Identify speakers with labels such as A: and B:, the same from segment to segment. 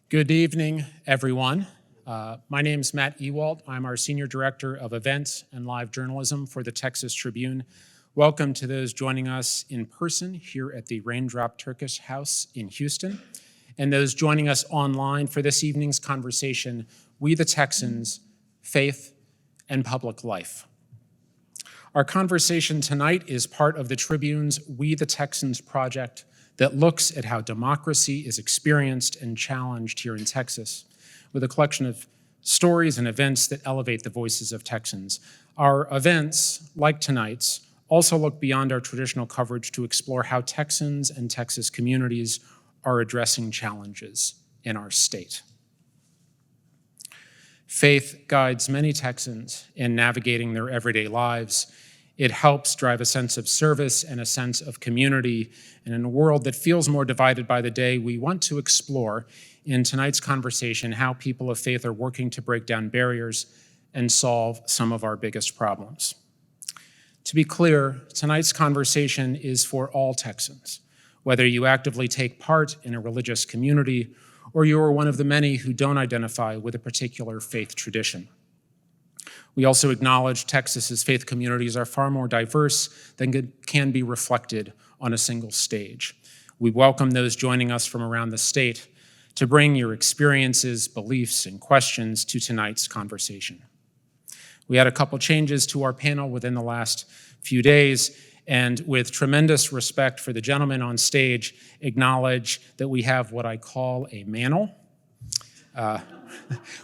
A: Good evening, everyone. My name is Matt Ewald. I'm our Senior Director of Events and Live Journalism for the Texas Tribune. Welcome to those joining us in person here at the Raindrop Turkish House in Houston, and those joining us online for this evening's conversation, We the Texans, Faith and Public Life. Our conversation tonight is part of the Tribune's We the Texans project that looks at how democracy is experienced and challenged here in Texas, with a collection of stories and events that elevate the voices of Texans. Our events, like tonight's, also look beyond our traditional coverage to explore how Texans and Texas communities are addressing challenges in our state. Faith guides many Texans in navigating their everyday lives. It helps drive a sense of service and a sense of community. And in a world that feels more divided by the day, we want to explore in tonight's conversation how people of faith are working to break down barriers and solve some of our biggest problems. To be clear, tonight's conversation is for all Texans, whether you actively take part in a religious community or you are one of the many who don't identify with a particular faith tradition. We also acknowledge Texas's faith communities are far more diverse than can be reflected on a single stage. We welcome those joining us from around the state to bring your experiences, beliefs, and questions to tonight's conversation. We had a couple changes to our panel within the last few days, and with tremendous respect for the gentlemen on stage, acknowledge that we have what I call a manel.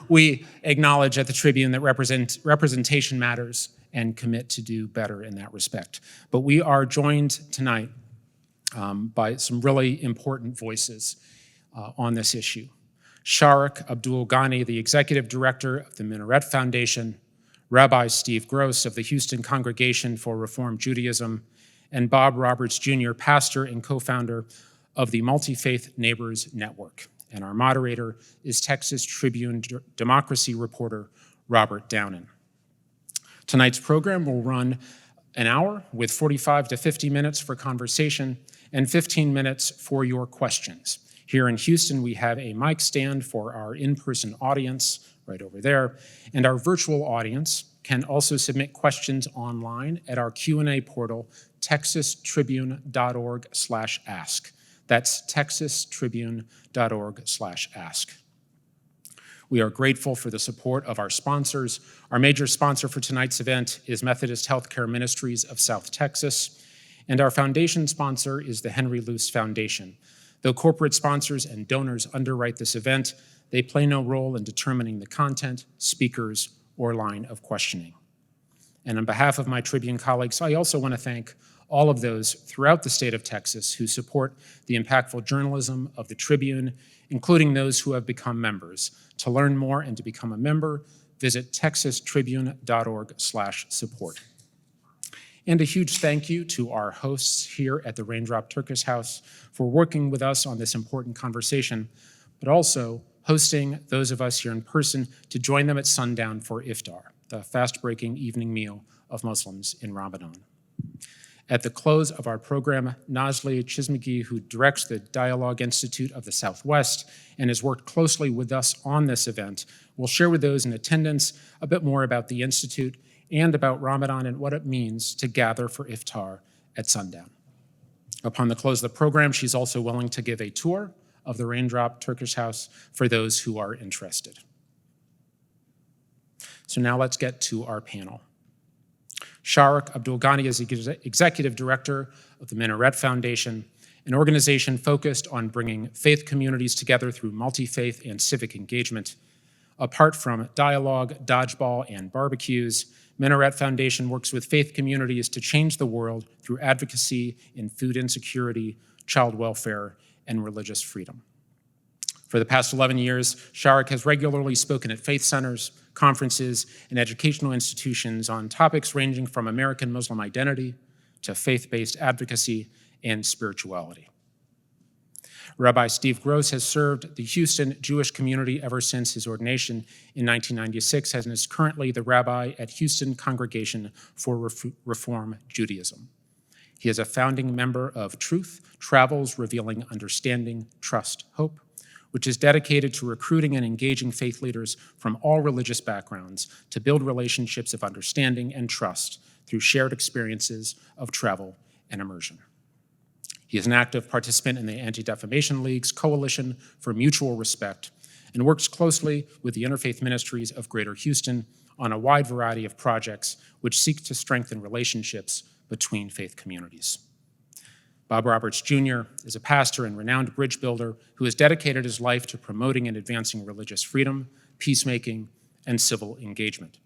A: We acknowledge at the Tribune that representation matters and commit to do better in that respect. But we are joined tonight by some really important voices on this issue. Shariq Abdul Ghani, the Executive Director of the Minaret Foundation, Rabbi Steve Gross of the Houston Congregation for Reform Judaism, and Bob Roberts Jr., pastor and co-founder of the Multi-Faith Neighbors Network. And our moderator is Texas Tribune democracy reporter Robert Downen. Tonight's program will run an hour with 45 to 50 minutes for conversation and 15 minutes for your questions. Here in Houston, we have a mic stand for our in-person audience right over there, and our virtual audience can also submit questions online at our Q&A portal, texastribune.org/ask. That's texastribune.org/ask. We are grateful for the support of our sponsors. Our major sponsor for tonight's event is Methodist Healthcare Ministries of South Texas, and our foundation sponsor is the Henry Luce Foundation. Though corporate sponsors and donors underwrite this event, they play no role in determining the content, speakers, or line of questioning. And on behalf of my Tribune colleagues, I also want to thank all of those throughout the state of Texas who support the impactful journalism of the Tribune, including those who have become members. To learn more and to become a member, visit texastribune.org/support. And a huge thank you to our hosts here at the Raindrop Turkish House for working with us on this important conversation, but also hosting those of us here in person to join them at sundown for iftar, the fast-breaking evening meal of Muslims in Ramadan. At the close of our program, Nazli Chizmagi, who directs the Dialogue Institute of the Southwest and has worked closely with us on this event, will share with those in attendance a bit more about the Institute and about Ramadan and what it means to gather for iftar at sundown. Upon the close of the program, she's also willing to give a tour of the Raindrop Turkish House for those who are interested. So now let's get to our panel. Shariq Abdul Ghani is the Executive Director of the Minaret Foundation, an organization focused on bringing faith communities together through multi-faith and civic engagement. Apart from dialogue, dodgeball, and barbecues, Minaret Foundation works with faith communities to change the world through advocacy in food insecurity, child welfare, and religious freedom. For the past 11 years, Shariq has regularly spoken at faith centers, conferences, and educational institutions on topics ranging from American Muslim identity to faith-based advocacy and spirituality. Rabbi Steve Gross has served the Houston Jewish community ever since his ordination in 1996 and is currently the rabbi at Houston Congregation for Reform Judaism. He is a founding member of Truth, Travels Revealing Understanding, Trust, Hope, which is dedicated to recruiting and engaging faith leaders from all religious backgrounds to build relationships of understanding and trust through shared experiences of travel and immersion. He is an active participant in the Anti-Defamation League's Coalition for Mutual Respect and works closely with the Interfaith Ministries of Greater Houston on a wide variety of projects which seek to strengthen relationships between faith communities. Bob Roberts Jr. is a pastor and renowned bridge builder who has dedicated his life to promoting and advancing religious freedom, peacemaking, and civil engagement.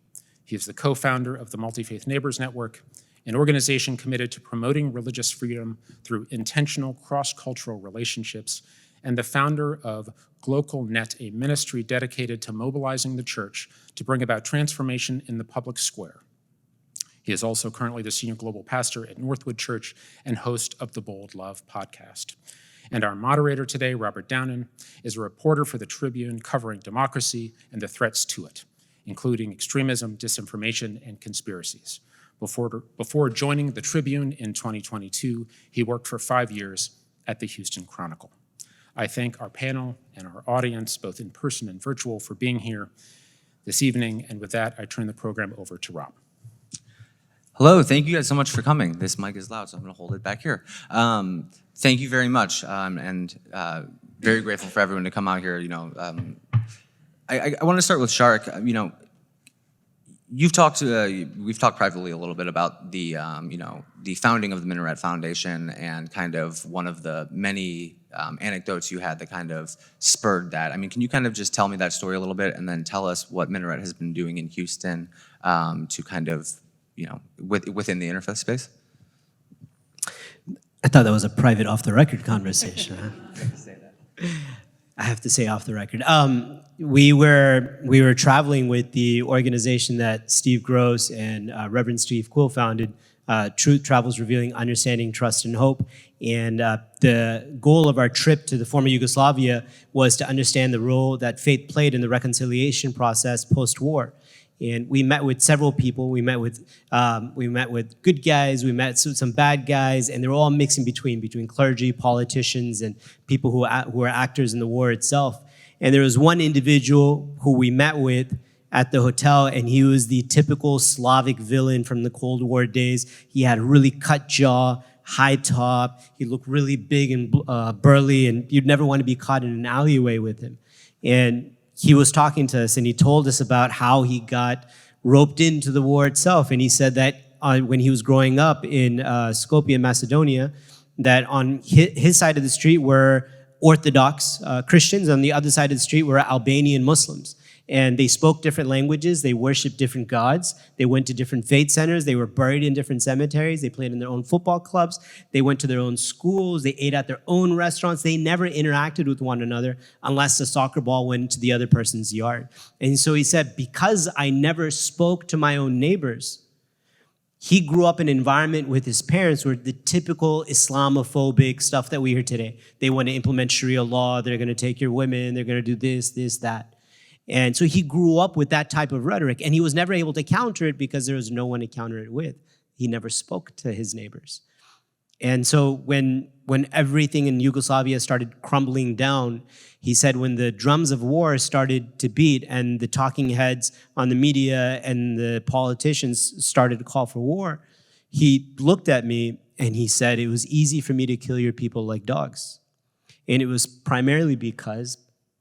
A: He is the co-founder of the Multi-Faith Neighbors Network, an organization committed to promoting religious freedom through intentional cross-cultural relationships, and the founder of Glocal Net, a ministry dedicated to mobilizing the church to bring about transformation in the public square. He is also currently the senior global pastor at Northwood Church and host of the Bold Love podcast. And our moderator today, Robert Downen, is a reporter for the Tribune covering democracy and the threats to it, including extremism, disinformation, and conspiracies. Before joining the Tribune in 2022, he worked for 5 years at the Houston Chronicle. I thank our panel and our audience, both in person and virtual, for being here this evening. And with that, I turn the program over to Rob.
B: Hello, thank you guys so much for coming. This mic is loud, so I'm gonna hold it back here. Thank you very much, and very grateful for everyone to come out here. I want to start with Shariq. We've talked privately a little bit about the the founding of the Minaret Foundation and kind of one of the many anecdotes you had that kind of spurred that. I mean, can you kind of just tell me that story a little bit and then tell us what Minaret has been doing in Houston to kind of within the interfaith space?
C: I thought that was a private off-the-record conversation. I have to say off the record. We were traveling with the organization that Steve Gross and Reverend Steve Quill founded, Truth Travels Revealing Understanding, Trust, and Hope. And the goal of our trip to the former Yugoslavia was to understand the role that faith played in the reconciliation process post-war. And we met with several people. We met with good guys. We met some bad guys, and they were all mixing between clergy, politicians, and people who were actors in the war itself. And there was one individual who we met with at the hotel, and he was the typical Slavic villain from the Cold War days. He had a really cut jaw, high top. He looked really big and burly, and you'd never want to be caught in an alleyway with him. And he was talking to us, and he told us about how he got roped into the war itself. And he said that when he was growing up in Skopje, Macedonia, that on his side of the street were Orthodox Christians, on the other side of the street were Albanian Muslims. And they spoke different languages, they worshiped different gods, they went to different faith centers, they were buried in different cemeteries, they played in their own football clubs, they went to their own schools, they ate at their own restaurants, they never interacted with one another unless the soccer ball went to the other person's yard. And so he said, because I never spoke to my own neighbors, he grew up in an environment with his parents where the typical Islamophobic stuff that we hear today. They want to implement Sharia law, they're gonna take your women, they're gonna do this, that. And so he grew up with that type of rhetoric, and he was never able to counter it because there was no one to counter it with. He never spoke to his neighbors. And so when everything in Yugoslavia started crumbling down, he said when the drums of war started to beat and the talking heads on the media and the politicians started to call for war, he looked at me and he said, it was easy for me to kill your people like dogs. And it was primarily because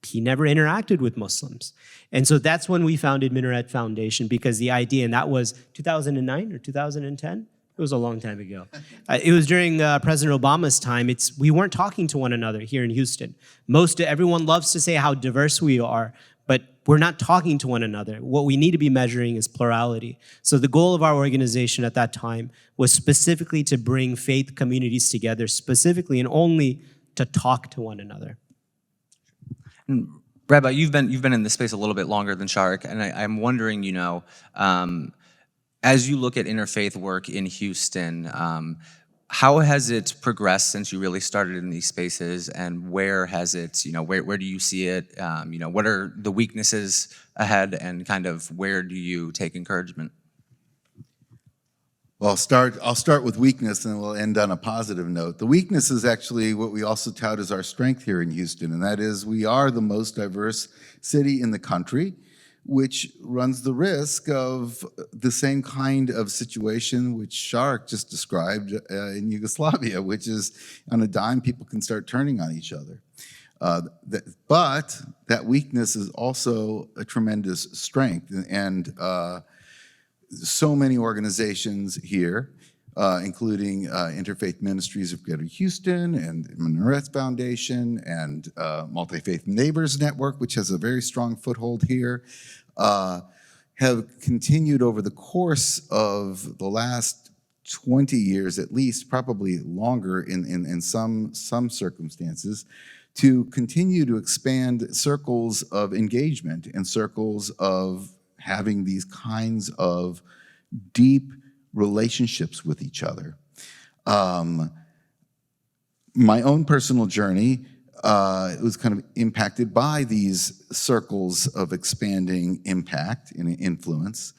C: he never interacted with Muslims. And so that's when we founded Minaret Foundation, because the idea, and that was 2009 or 2010? It was a long time ago. It was during President Obama's time. We weren't talking to one another here in Houston. Everyone loves to say how diverse we are, but we're not talking to one another. What we need to be measuring is plurality. So the goal of our organization at that time was specifically to bring faith communities together, specifically and only to talk to one another.
B: Rabbi, you've been in this space a little bit longer than Shariq, and I'm wondering, as you look at interfaith work in Houston, how has it progressed since you really started in these spaces, and where has it, where do you see it? What are the weaknesses ahead, and kind of where do you take encouragement?
D: Well, I'll start with weakness, and we'll end on a positive note. The weakness is actually what we also tout as our strength here in Houston, and that is we are the most diverse city in the country, which runs the risk of the same kind of situation which Shariq just described in Yugoslavia, which is on a dime, people can start turning on each other. But that weakness is also a tremendous strength, and so many organizations here, including Interfaith Ministries of Greater Houston and Minaret Foundation and Multi-Faith Neighbors Network, which has a very strong foothold here, have continued over the course of the last 20 years at least, probably longer in some circumstances, to continue to expand circles of engagement and circles of having these kinds of deep relationships with each other. My own personal journey was kind of impacted by these circles of expanding impact and influence.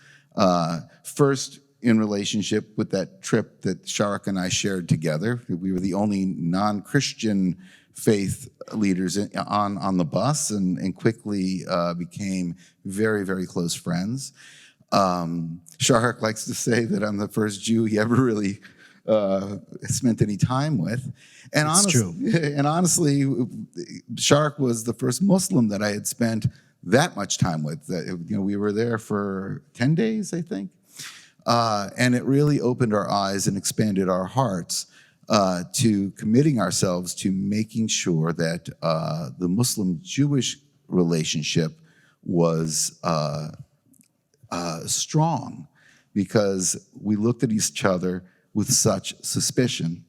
D: First, in relationship with that trip that Shariq and I shared together. We were the only non-Christian faith leaders on the bus, and quickly became very, very close friends. Shariq likes to say that I'm the first Jew he ever really spent any time with. And
C: True.
D: And honestly, Shariq was the first Muslim that I had spent that much time with. We were there for 10 days, I think. And it really opened our eyes and expanded our hearts to committing ourselves to making sure that the Muslim-Jewish relationship was strong, because we looked at each other with such suspicion.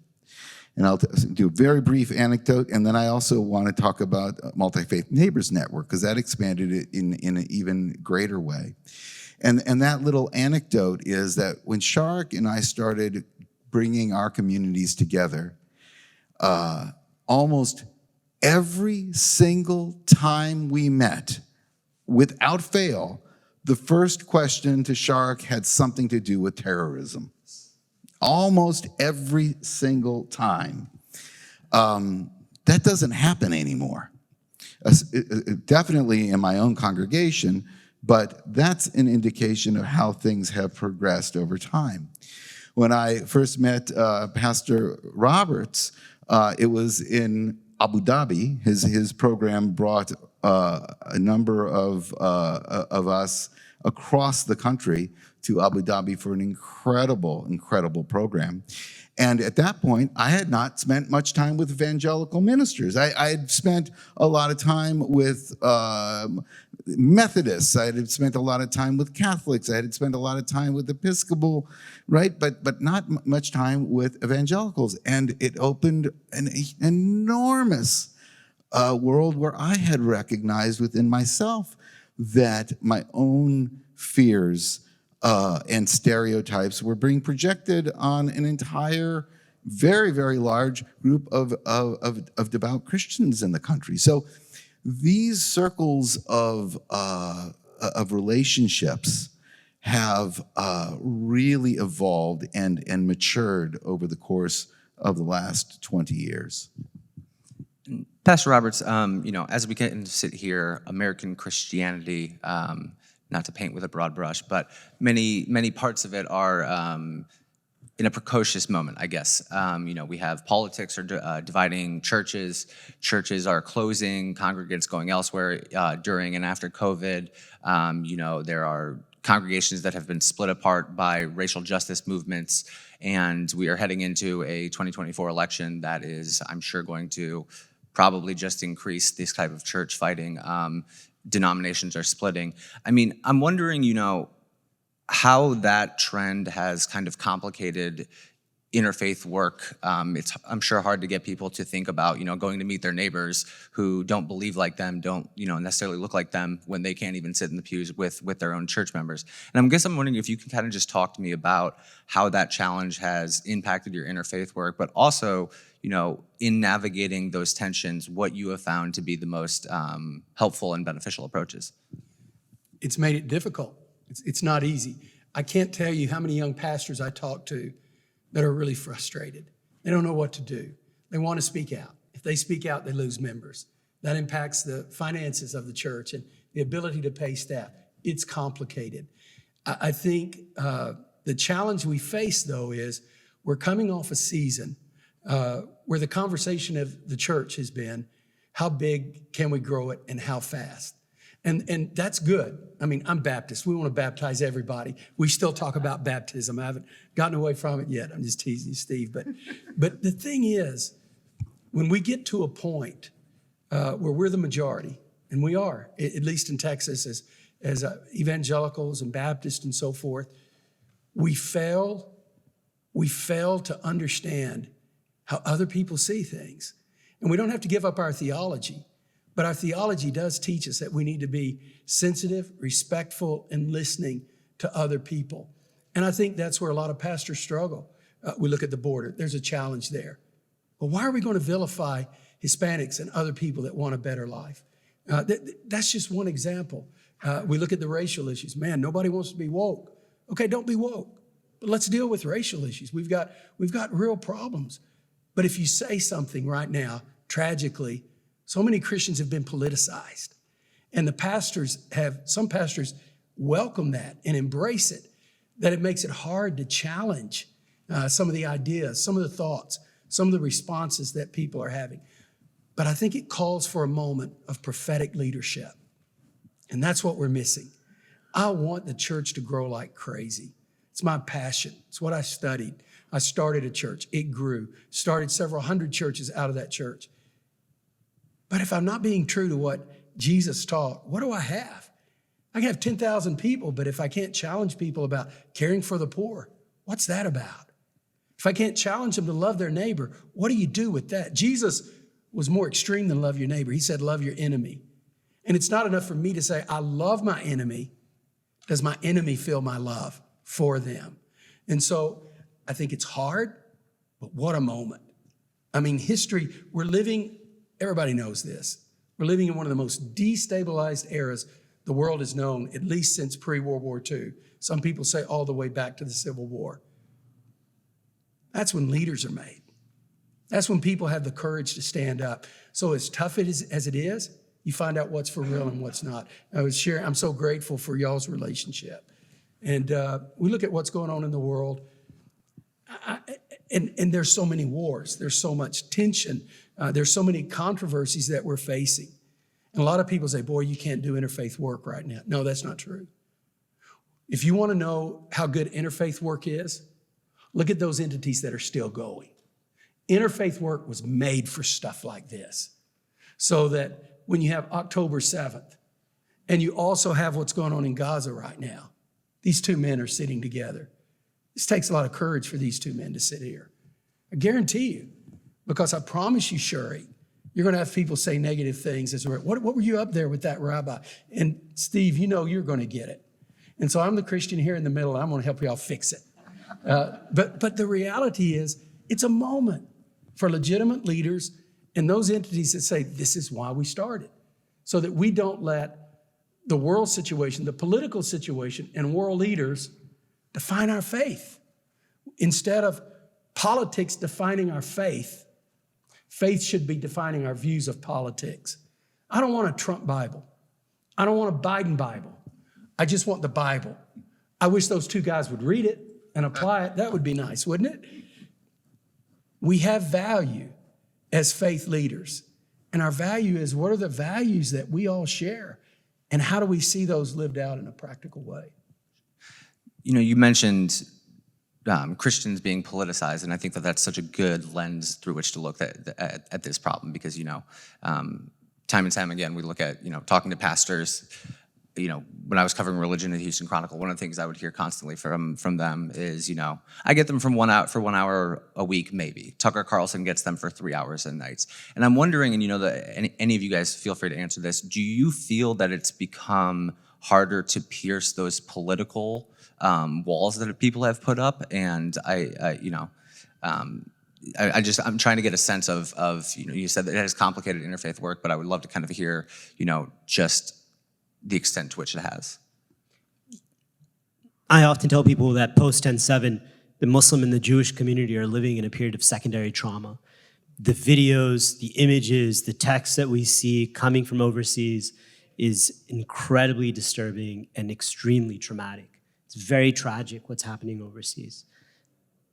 D: And I'll do a very brief anecdote, and then I also want to talk about Multi-Faith Neighbors Network, because that expanded it in an even greater way. And that little anecdote is that when Shariq and I started bringing our communities together, almost every single time we met, without fail, the first question to Shariq had something to do with terrorism. Almost every single time. That doesn't happen anymore. Definitely in my own congregation, but that's an indication of how things have progressed over time. When I first met Pastor Roberts, it was in Abu Dhabi. His program brought a number of us across the country to Abu Dhabi for an incredible, incredible program. And at that point, I had not spent much time with evangelical ministers. I had spent a lot of time with Methodists. I had spent a lot of time with Catholics. I had spent a lot of time with Episcopal, right? But not much time with evangelicals. And it opened an enormous world where I had recognized within myself that my own fears and stereotypes were being projected on an entire, very, very large group of devout Christians in the country. So these circles of relationships have really evolved and matured over the course of the last 20 years.
B: Pastor Roberts, as we get to sit here, American Christianity, not to paint with a broad brush, but many parts of it are in a precocious moment, I guess. We have politics are dividing churches. Churches are closing, congregants going elsewhere during and after COVID. There are congregations that have been split apart by racial justice movements, and we are heading into a 2024 election that is, I'm sure, going to probably just increase this type of church fighting. Denominations are splitting. I'm wondering, how that trend has kind of complicated interfaith work. It's, I'm sure, hard to get people to think about, going to meet their neighbors who don't believe like them, don't, necessarily look like them, when they can't even sit in the pews with their own church members. And I'm wondering if you can kind of just talk to me about how that challenge has impacted your interfaith work, but also, in navigating those tensions, what you have found to be the most helpful and beneficial approaches.
E: It's made it difficult. It's not easy. I can't tell you how many young pastors I talk to that are really frustrated. They don't know what to do. They want to speak out. If they speak out, they lose members. That impacts the finances of the church and the ability to pay staff. It's complicated. I think the challenge we face, though, is we're coming off a season where the conversation of the church has been, how big can we grow it and how fast? And that's good. I mean, I'm Baptist. We want to baptize everybody. We still talk about baptism. I haven't gotten away from it yet. I'm just teasing you, Steve. But the thing is, when we get to a point where we're the majority, and we are, at least in Texas, as evangelicals and Baptists and so forth, we fail to understand how other people see things. And we don't have to give up our theology, but our theology does teach us that we need to be sensitive, respectful, and listening to other people. And I think that's where a lot of pastors struggle. We look at the border. There's a challenge there. But why are we going to vilify Hispanics and other people that want a better life? That's just one example. We look at the racial issues. Man, nobody wants to be woke. Okay, don't be woke. But let's deal with racial issues. We've got real problems. But if you say something right now, tragically, so many Christians have been politicized. And some pastors welcome that and embrace it, that it makes it hard to challenge some of the ideas, some of the thoughts, some of the responses that people are having. But I think it calls for a moment of prophetic leadership. And that's what we're missing. I want the church to grow like crazy. It's my passion. It's what I studied. I started a church. It grew. Started several hundred churches out of that church. But if I'm not being true to what Jesus taught, what do I have? I can have 10,000 people, but if I can't challenge people about caring for the poor, what's that about? If I can't challenge them to love their neighbor, what do you do with that? Jesus was more extreme than love your neighbor. He said, love your enemy. And it's not enough for me to say, I love my enemy. Does my enemy feel my love for them? And so I think it's hard, but what a moment. I mean, history, everybody knows this. We're living in one of the most destabilized eras the world has known, at least since pre-World War II. Some people say all the way back to the Civil War. That's when leaders are made. That's when people have the courage to stand up. So as tough as it is, you find out what's for real and what's not. I'm so grateful for y'all's relationship. And we look at what's going on in the world, and there's so many wars. There's so much tension. There's so many controversies that we're facing. And a lot of people say, boy, you can't do interfaith work right now. No, that's not true. If you want to know how good interfaith work is, look at those entities that are still going. Interfaith work was made for stuff like this, so that when you have October 7th, and you also have what's going on in Gaza right now, these two men are sitting together. This takes a lot of courage for these two men to sit here. I guarantee you, because I promise you, Shariq, you're going to have people say negative things. What were you up there with that rabbi? And Steve, you know you're going to get it. And so I'm the Christian here in the middle, and I'm going to help y'all fix it. But the reality is, it's a moment for legitimate leaders and those entities that say, this is why we started, so that we don't let the world situation, the political situation, and world leaders define our faith. Instead of politics defining our faith, faith should be defining our views of politics. I don't want a Trump Bible. I don't want a Biden Bible. I just want the Bible. I wish those two guys would read it and apply it. That would be nice, wouldn't it? We have value as faith leaders. And our value is, what are the values that we all share? And how do we see those lived out in a practical way?
B: You know, you mentioned Christians being politicized, and I think that that's such a good lens through which to look at this problem, because, you know, time and time again, we look at, you know, talking to pastors. You know, when I was covering religion at the Houston Chronicle, one of the things I would hear constantly from them is, you know, I get them for 1 hour a week, maybe. Tucker Carlson gets them for 3 hours a night. And I'm wondering, and you know, any of you guys feel free to answer this, do you feel that it's become harder to pierce those political walls that people have put up? And I'm trying to get a sense of, you know, you said that it has complicated interfaith work, but I would love to kind of hear, you know, just the extent to which it has.
C: I often tell people that post 10/7, the Muslim and the Jewish community are living in a period of secondary trauma. The videos, the images, the texts that we see coming from overseas is incredibly disturbing and extremely traumatic. It's very tragic what's happening overseas.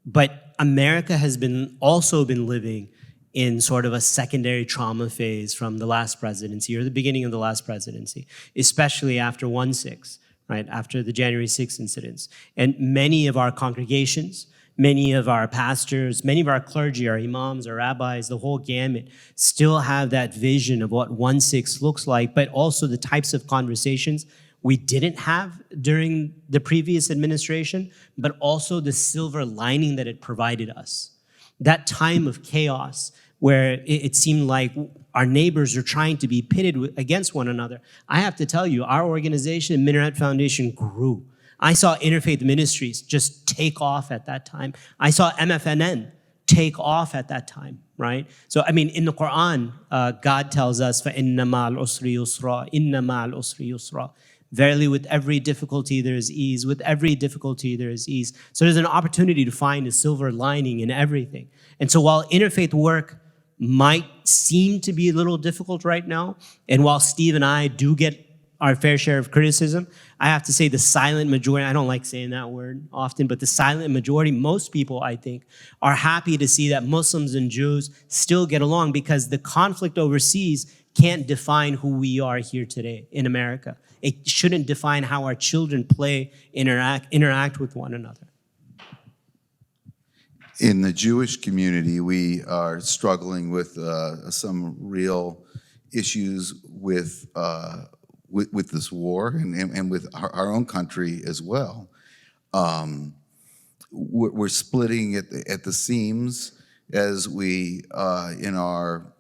C: But America has also been living in sort of a secondary trauma phase from the last presidency or the beginning of the last presidency, especially after 1/6, right, after the January 6th incidents. And many of our congregations, many of our pastors, many of our clergy, our imams, our rabbis, the whole gamut, still have that vision of what 1/6 looks like, but also the types of conversations we didn't have during the previous administration, but also the silver lining that it provided us. That time of chaos where it seemed like our neighbors are trying to be pitted against one another. I have to tell you, our organization, Minaret Foundation, grew. I saw interfaith ministries just take off at that time. I saw MFNN take off at that time, right? So, I mean, in the Quran, God tells us, فَإِنَّ مَعَ الْعُسْرِ يُسْرًا إِنَّ مَعَ الْعُسْرِ يُسْرًا. Verily, with every difficulty there is ease. With every difficulty there is ease. So there's an opportunity to find a silver lining in everything. And so while interfaith work might seem to be a little difficult right now, and while Steve and I do get our fair share of criticism, I have to say the silent majority, I don't like saying that word often, but the silent majority, most people, I think, are happy to see that Muslims and Jews still get along because the conflict overseas can't define who we are here today in America. It shouldn't define how our children interact with one another.
D: In the Jewish community, we are struggling with some real issues with this war and with our own country as well. We're splitting at the seams as we, in our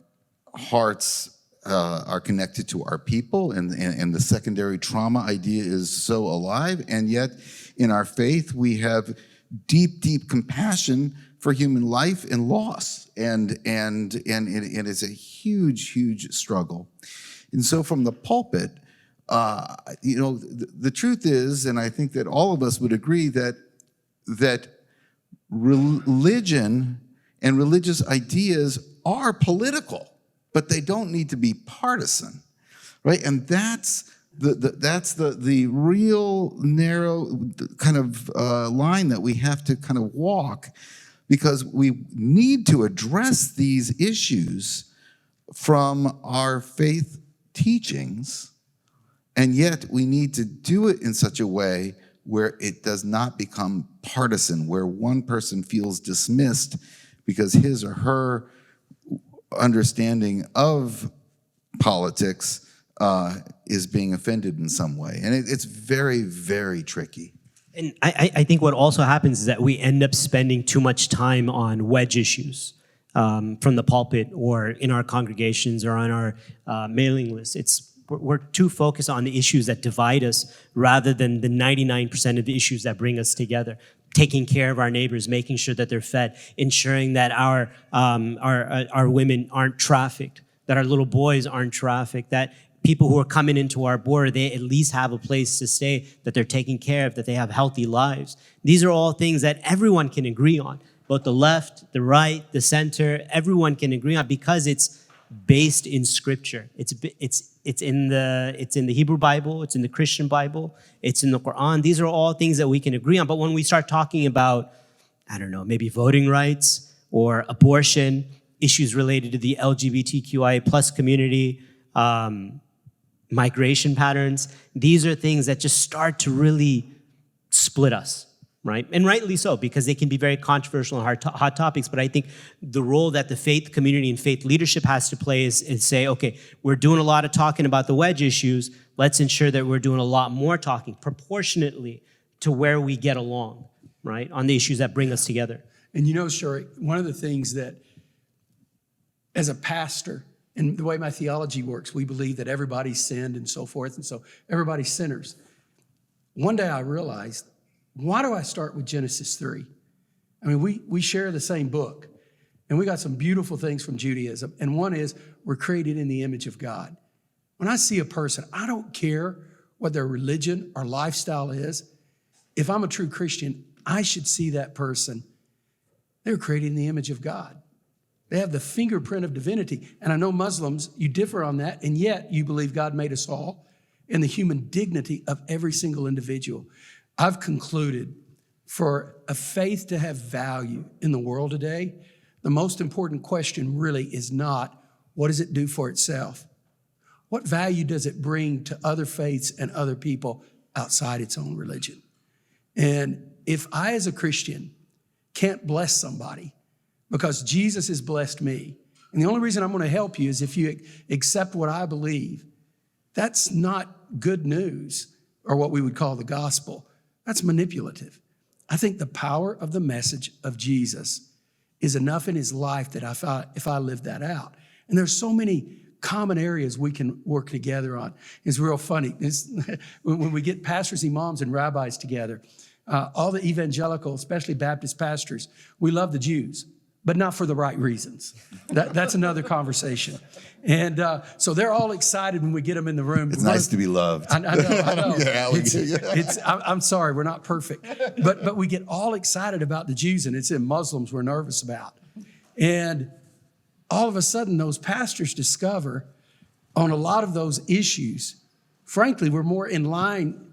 D: hearts, are connected to our people, and the secondary trauma idea is so alive, and yet in our faith we have deep, deep compassion for human life and loss, and it is a huge, huge struggle. And so from the pulpit, the truth is, and I think that all of us would agree that religion and religious ideas are political, but they don't need to be partisan, right? And that's the real narrow kind of line that we have to kind of walk, because we need to address these issues from our faith teachings, and yet we need to do it in such a way where it does not become partisan, where one person feels dismissed because his or her understanding of politics is being offended in some way. And it's very, very tricky.
C: And I think what also happens is that we end up spending too much time on wedge issues from the pulpit or in our congregations or on our mailing lists. We're too focused on the issues that divide us rather than the 99% of the issues that bring us together. Taking care of our neighbors, making sure that they're fed, ensuring that our women aren't trafficked, that our little boys aren't trafficked, that people who are coming into our border, they at least have a place to stay, that they're taken care of, that they have healthy lives. These are all things that everyone can agree on, both the left, the right, the center, everyone can agree on because it's based in Scripture. It's in the Hebrew Bible, it's in the Christian Bible, it's in the Quran. These are all things that we can agree on. But when we start talking about, I don't know, maybe voting rights or abortion, issues related to the LGBTQIA plus community, migration patterns, these are things that just start to really split us. Right? And rightly so, because they can be very controversial and hot topics. But I think the role that the faith community and faith leadership has to play is say, okay, we're doing a lot of talking about the wedge issues. Let's ensure that we're doing a lot more talking proportionately to where we get along, right, on the issues that bring us together.
E: And you know, Shariq, one of the things that, as a pastor, and the way my theology works, we believe that everybody's sinned and so forth, and so everybody's sinners. One day I realized, why do I start with Genesis 3? I mean, we share the same book, and we got some beautiful things from Judaism. And one is we're created in the image of God. When I see a person, I don't care what their religion or lifestyle is. if I'm a true Christian, I should see that person, they're created in the image of God. They have the fingerprint of divinity. And I know Muslims, you differ on that, and yet you believe God made us all and the human dignity of every single individual. I've concluded for a faith to have value in the world today, the most important question really is not, what does it do for itself? What value does it bring to other faiths and other people outside its own religion? And if I, as a Christian, can't bless somebody because Jesus has blessed me, and the only reason I'm going to help you is if you accept what I believe, that's not good news or what we would call the gospel. That's manipulative. I think the power of the message of Jesus is enough in his life that if I live that out. And there's so many common areas we can work together on. It's real funny. When we get pastors, imams, and rabbis together, all the evangelical, especially Baptist pastors, we love the Jews, but not for the right reasons. That's another conversation. And so they're all excited when we get them in the room.
D: It's nice to be loved.
E: I know.
D: Yeah,
E: I'm sorry, we're not perfect. But we get all excited about the Jews, and it's in Muslims we're nervous about. And all of a sudden, those pastors discover on a lot of those issues, frankly, we're more in line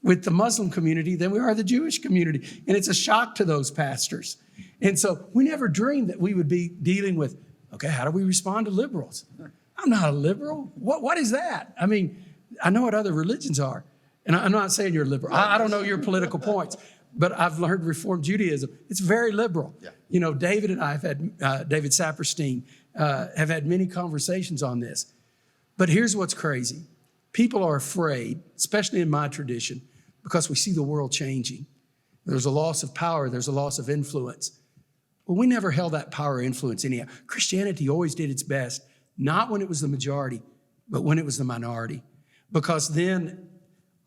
E: with the Muslim community than we are the Jewish community. And it's a shock to those pastors. And so we never dreamed that we would be dealing with, okay, how do we respond to liberals? I'm not a liberal. What is that? I mean, I know what other religions are. And I'm not saying you're liberal. I don't know your political points. But I've learned Reform Judaism. It's very liberal. Yeah. You know, David and I have had, David Saperstein, have had many conversations on this. But here's what's crazy. People are afraid, especially in my tradition, because we see the world changing. There's a loss of power. There's a loss of influence. Well, we never held that power or influence anyhow. Christianity always did its best, not when it was the majority, but when it was the minority. Because then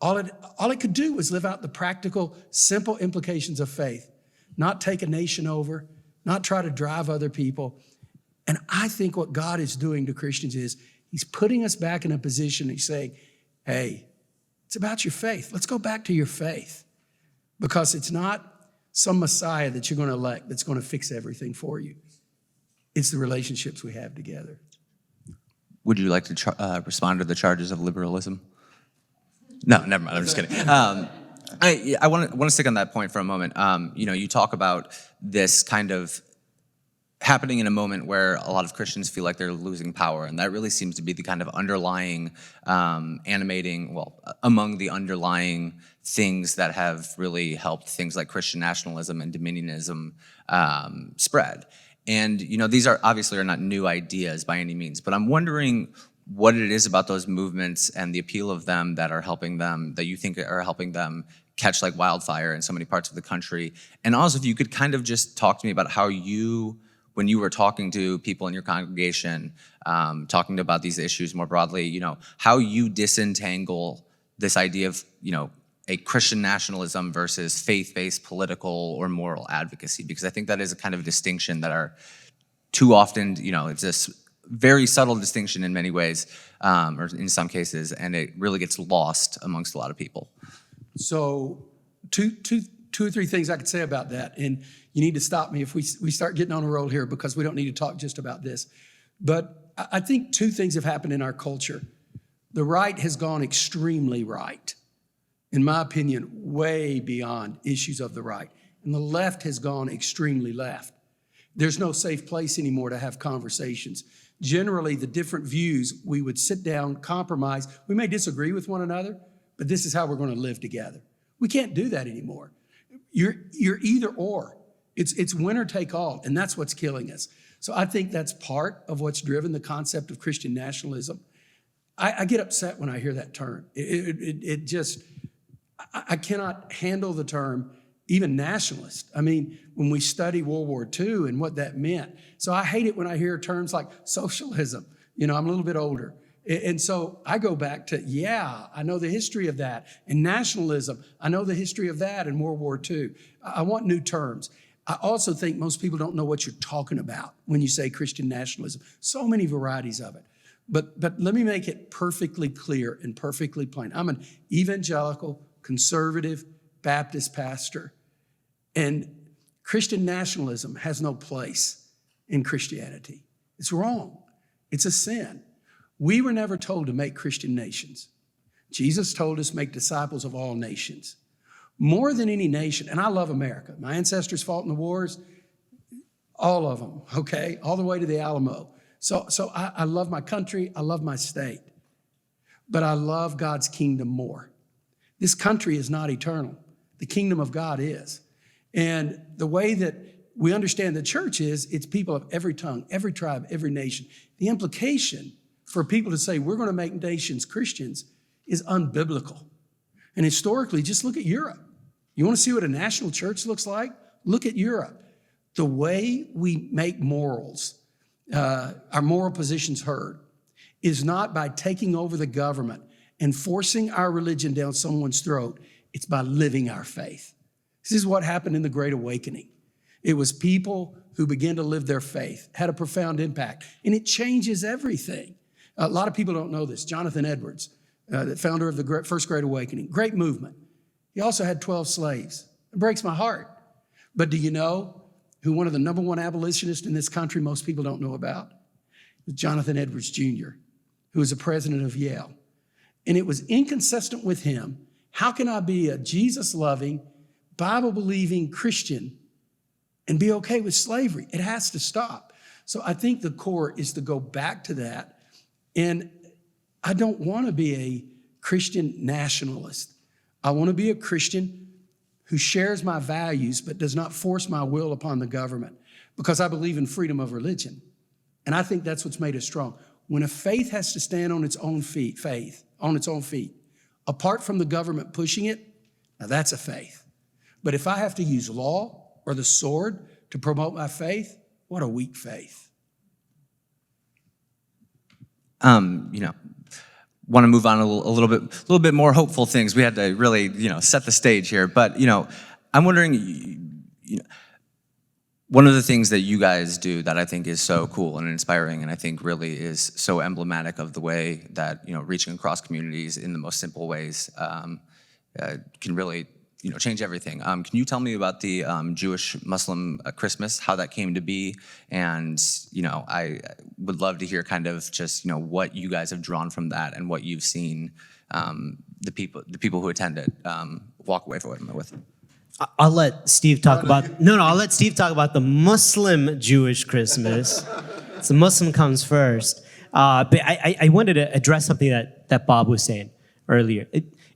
E: all it could do was live out the practical, simple implications of faith, not take a nation over, not try to drive other people. And I think what God is doing to Christians is he's putting us back in a position. He's saying, hey, it's about your faith. Let's go back to your faith, because it's not some Messiah that you're going to elect that's going to fix everything for you. It's the relationships we have together.
B: Would you like to respond to the charges of liberalism? No, never mind. I'm just kidding. I want to stick on that point for a moment. You talk about this kind of happening in a moment where a lot of Christians feel like they're losing power, and that really seems to be the kind of underlying, among the underlying things that have really helped things like Christian nationalism and dominionism spread. And these are obviously not new ideas by any means, but I'm wondering what it is about those movements and the appeal of them that are helping them, that you think are helping them catch like wildfire in so many parts of the country. And also, if you could kind of just talk to me about how you, when you were talking to people in your congregation, talking about these issues more broadly, how you disentangle this idea of, a Christian nationalism versus faith-based political or moral advocacy, because I think that is a kind of distinction that are too often, it's this very subtle distinction in many ways, or in some cases, and it really gets lost amongst a lot of people.
E: So two or three things I could say about that, and you need to stop me if we start getting on a roll here, because we don't need to talk just about this. But I think two things have happened in our culture. The right has gone extremely right, in my opinion, way beyond issues of the right. And the left has gone extremely left. There's no safe place anymore to have conversations. Generally, the different views, we would sit down, compromise. We may disagree with one another, but this is how we're going to live together. We can't do that anymore. You're either or. It's winner take all, and that's what's killing us. So I think that's part of what's driven the concept of Christian nationalism. I get upset when I hear that term. I cannot handle the term, even nationalist. I mean, when we study World War II and what that meant. So I hate it when I hear terms like socialism. I'm a little bit older. And so I go back to, I know the history of that. And nationalism, I know the history of that in World War II. I want new terms. I also think most people don't know what you're talking about when you say Christian nationalism. So many varieties of it. But let me make it perfectly clear and perfectly plain. I'm an evangelical, conservative, Baptist pastor, and Christian nationalism has no place in Christianity. It's wrong. It's a sin. We were never told to make Christian nations. Jesus told us make disciples of all nations. More than any nation, and I love America. My ancestors fought in the wars, all of them, okay, all the way to the Alamo. So I love my country, I love my state, but I love God's kingdom more. This country is not eternal. The kingdom of God is. And the way that we understand the church is, it's people of every tongue, every tribe, every nation. The implication for people to say we're going to make nations Christians is unbiblical. And historically, just look at Europe. You want to see what a national church looks like? Look at Europe. The way we make morals, our moral positions heard, is not by taking over the government and forcing our religion down someone's throat. It's by living our faith. This is what happened in the Great Awakening. It was people who began to live their faith, had a profound impact, and it changes everything. A lot of people don't know this. Jonathan Edwards, the founder of the First Great Awakening, great movement. He also had 12 slaves. It breaks my heart. But do you know who one of the number one abolitionists in this country most people don't know about? It was Jonathan Edwards Jr., who was the president of Yale. And it was inconsistent with him. How can I be a Jesus-loving, Bible-believing Christian and be okay with slavery? It has to stop. So I think the core is to go back to that. And I don't want to be a Christian nationalist. I want to be a Christian who shares my values but does not force my will upon the government, because I believe in freedom of religion. And I think that's what's made us strong. When a faith has to stand on its own feet, apart from the government pushing it, now that's a faith. But if I have to use law or the sword to promote my faith, what a weak faith.
B: Want to move on a little bit more hopeful things. We had to really, set the stage here. But, I'm wondering, one of the things that you guys do that I think is so cool and inspiring, and I think really is so emblematic of the way that, reaching across communities in the most simple ways can really, change everything. Can you tell me about the Jewish-Muslim Christmas, how that came to be? And, I would love to hear kind of just, what you guys have drawn from that and what you've seen the people who attend it walk away from it with.
C: I'll let Steve talk about, I'll let Steve talk about the Muslim Jewish Christmas. So Muslim comes first. But I wanted to address something that Bob was saying earlier.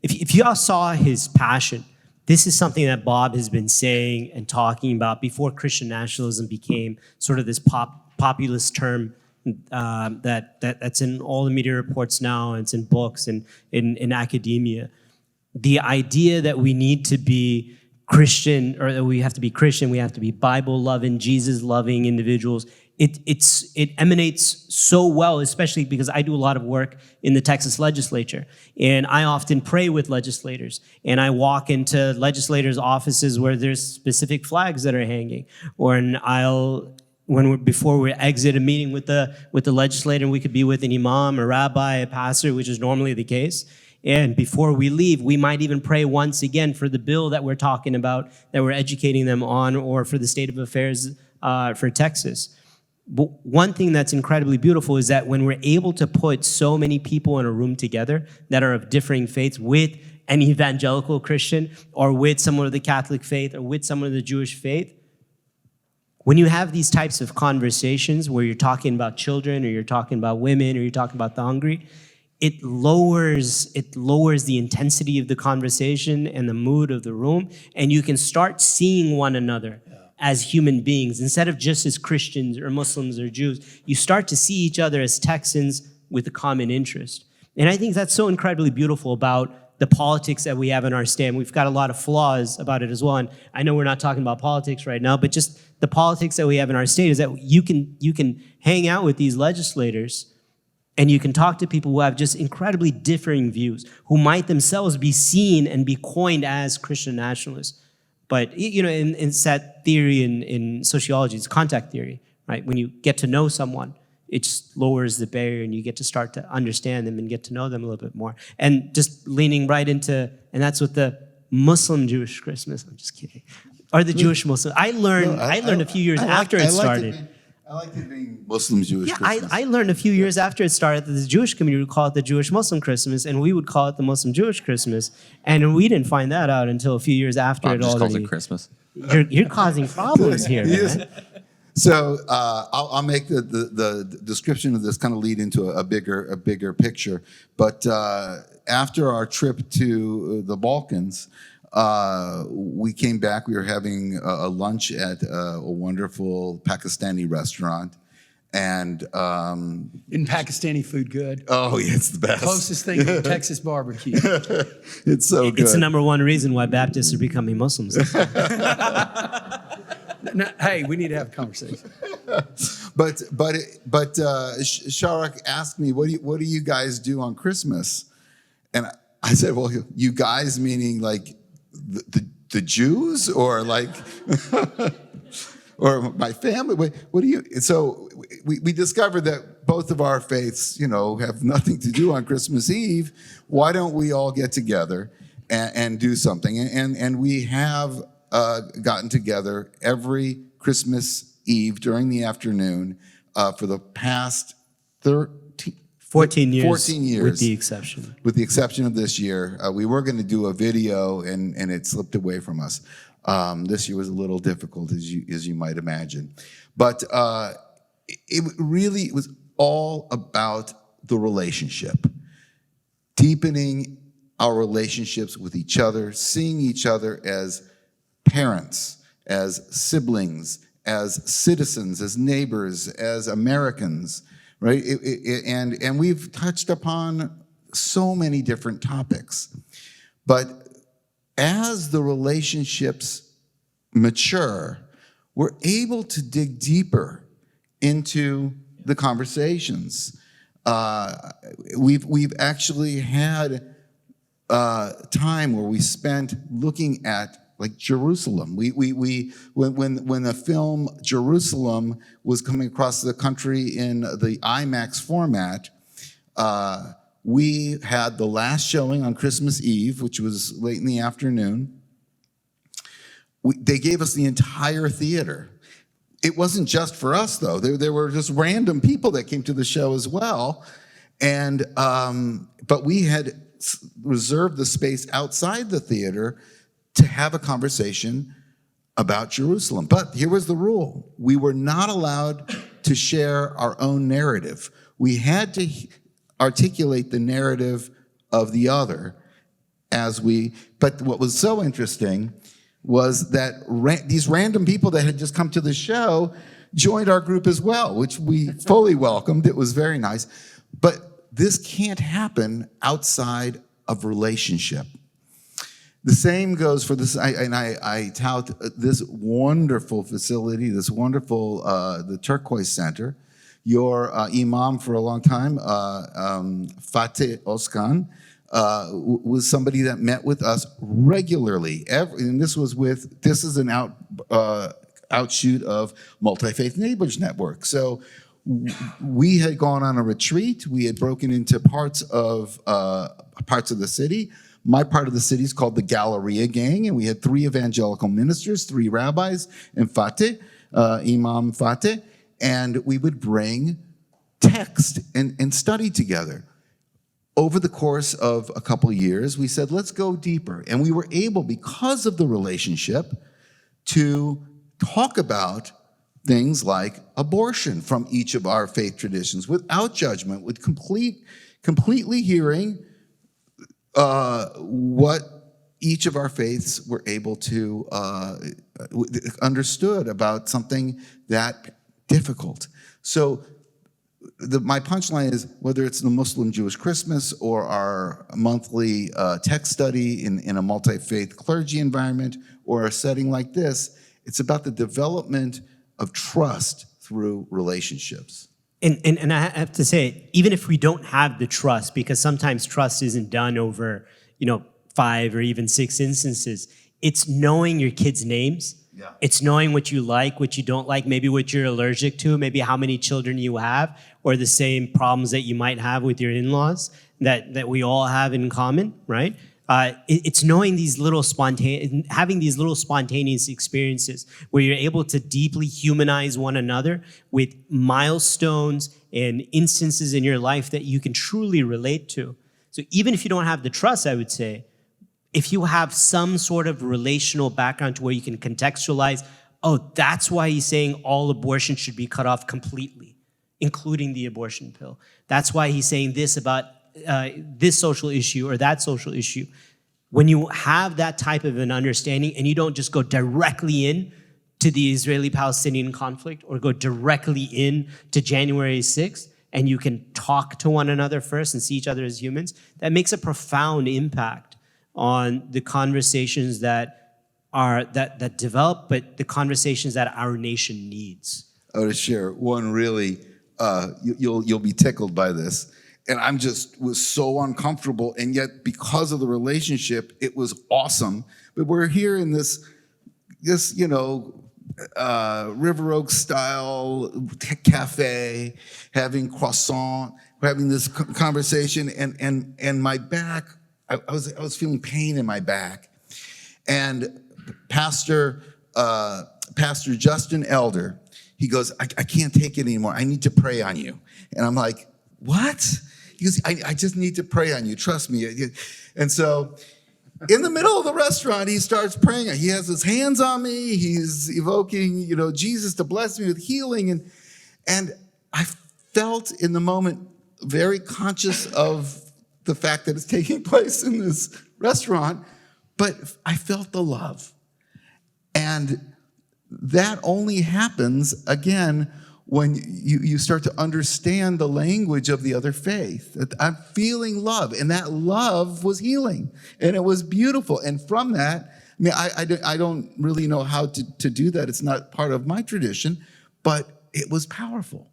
C: If y'all saw his passion, this is something that Bob has been saying and talking about before Christian nationalism became sort of this populist term that's in all the media reports now, and it's in books and in academia. The idea that we need to be Christian, or that we have to be Christian, we have to be Bible-loving, Jesus-loving individuals. It emanates so well, especially because I do a lot of work in the Texas legislature, and I often pray with legislators, and I walk into legislators' offices where there's specific flags that are hanging, or before we exit a meeting with the legislator, we could be with an imam, a rabbi, a pastor, which is normally the case. And before we leave, we might even pray once again for the bill that we're talking about, that we're educating them on, or for the state of affairs for Texas. But one thing that's incredibly beautiful is that when we're able to put so many people in a room together that are of differing faiths with an evangelical Christian, or with someone of the Catholic faith, or with someone of the Jewish faith, when you have these types of conversations where you're talking about children, or you're talking about women, or you're talking about the hungry, it lowers the intensity of the conversation and the mood of the room, and you can start seeing one another as human beings. Instead of just as Christians or Muslims or Jews, you start to see each other as Texans with a common interest. And I think that's so incredibly beautiful about the politics that we have in our state. And we've got a lot of flaws about it as well. And I know we're not talking about politics right now, but just the politics that we have in our state is that you can hang out with these legislators, and you can talk to people who have just incredibly differing views, who might themselves be seen and be coined as Christian nationalists. But, in set theory in sociology, it's contact theory, right? When you get to know someone, it just lowers the barrier, and you get to start to understand them and get to know them a little bit more. And just leaning right into, and that's what the Muslim Jewish Christmas. I'm just kidding. Or the Jewish Muslim. I learned a few years after it started.
D: I like it being Muslim Jewish
C: Yeah,
D: Christmas.
C: I learned a few years after it started that the Jewish community would call it the Jewish Muslim Christmas, and we would call it the Muslim Jewish Christmas. And we didn't find that out until a few years after
B: Bob
C: it
B: just calls
C: already.
B: it Christmas.
C: You're causing problems here, man.
D: So I'll make the description of this kind of lead into a bigger picture. But after our trip to the Balkans, we came back. We were having a lunch at a wonderful Pakistani restaurant, and
E: Isn't Pakistani food good?
D: oh, yeah, it's the best.
E: Closest thing to Texas barbecue.
D: It's so good.
C: It's the number one reason why Baptists are becoming Muslims.
E: No, hey, we need to have a conversation.
D: But Shariq asked me, what do you guys do on Christmas? And I said, well, you guys meaning like the Jews or like, or my family? What do you? So we discovered that both of our faiths, have nothing to do on Christmas Eve. Why don't we all get together and do something? And we have gotten together every Christmas Eve during the afternoon for the past
C: 14 years.
D: 14 years.
C: With the exception.
D: With the exception of this year. We were going to do a video and it slipped away from us. This year was a little difficult, as you might imagine. But it really was all about the relationship. Deepening our relationships with each other, seeing each other as parents, as siblings, as citizens, as neighbors, as Americans, right? And we've touched upon so many different topics. But as the relationships mature, we're able to dig deeper into the conversations. We've actually had time where we spent looking at like Jerusalem. When the film Jerusalem was coming across the country in the IMAX format, we had the last showing on Christmas Eve, which was late in the afternoon. They gave us the entire theater. It wasn't just for us, though. There were just random people that came to the show as well. And but we had reserved the space outside the theater to have a conversation about Jerusalem. But here was the rule. We were not allowed to share our own narrative. We had to articulate the narrative of the other but what was so interesting was that these random people that had just come to the show joined our group as well, which we fully welcomed. It was very nice. But this can't happen outside of relationship. The same goes for this, I tout this wonderful facility, this wonderful, the Turquoise Center. Your imam for a long time, Fateh Oskan, was somebody that met with us regularly. And this is an outshoot of Multi-Faith Neighbors Network. So we had gone on a retreat. We had broken into parts of the city. My part of the city is called the Galleria Gang, and we had 3 evangelical ministers, 3 rabbis, and Fateh, Imam Fateh, and we would bring text and study together. Over the course of a couple of years, we said, let's go deeper. And we were able, because of the relationship, to talk about things like abortion from each of our faith traditions without judgment, with completely hearing what each of our faiths were able to understood about something that difficult. So my punchline is, whether it's the Muslim Jewish Christmas or our monthly text study in a multi-faith clergy environment or a setting like this, it's about the development of trust through relationships.
C: And I have to say, even if we don't have the trust, because sometimes trust isn't done over, 5 or even 6 instances, it's knowing your kids' names. Yeah. It's knowing what you like, what you don't like, maybe what you're allergic to, maybe how many children you have, or the same problems that you might have with your in-laws that we all have in common, right? It's knowing these little having these little spontaneous experiences where you're able to deeply humanize one another with milestones and instances in your life that you can truly relate to. So even if you don't have the trust, I would say, if you have some sort of relational background to where you can contextualize, oh, that's why he's saying all abortion should be cut off completely, including the abortion pill. That's why he's saying this about this social issue or that social issue. When you have that type of an understanding and you don't just go directly in to the Israeli-Palestinian conflict or go directly in to January 6th, and you can talk to one another first and see each other as humans, that makes a profound impact on the conversations that develop, but the conversations that our nation needs.
D: I want to share one really, you'll be tickled by this. And I'm was so uncomfortable, and yet because of the relationship, it was awesome. But we're here in this River Oaks style cafe, having croissant, having this conversation, and my back, I was feeling pain in my back, and Pastor Justin Elder, he goes, I can't take it anymore. I need to pray on you. And I'm like, what? He goes, I just need to pray on you. Trust me. And so in the middle of the restaurant, he starts praying. He has his hands on me. He's evoking, Jesus to bless me with healing. And I felt in the moment very conscious of the fact that it's taking place in this restaurant, but I felt the love. And that only happens, again, when you start to understand the language of the other faith. I'm feeling love, and that love was healing, and it was beautiful. And from that, I don't really know how to do that. It's not part of my tradition, but it was powerful.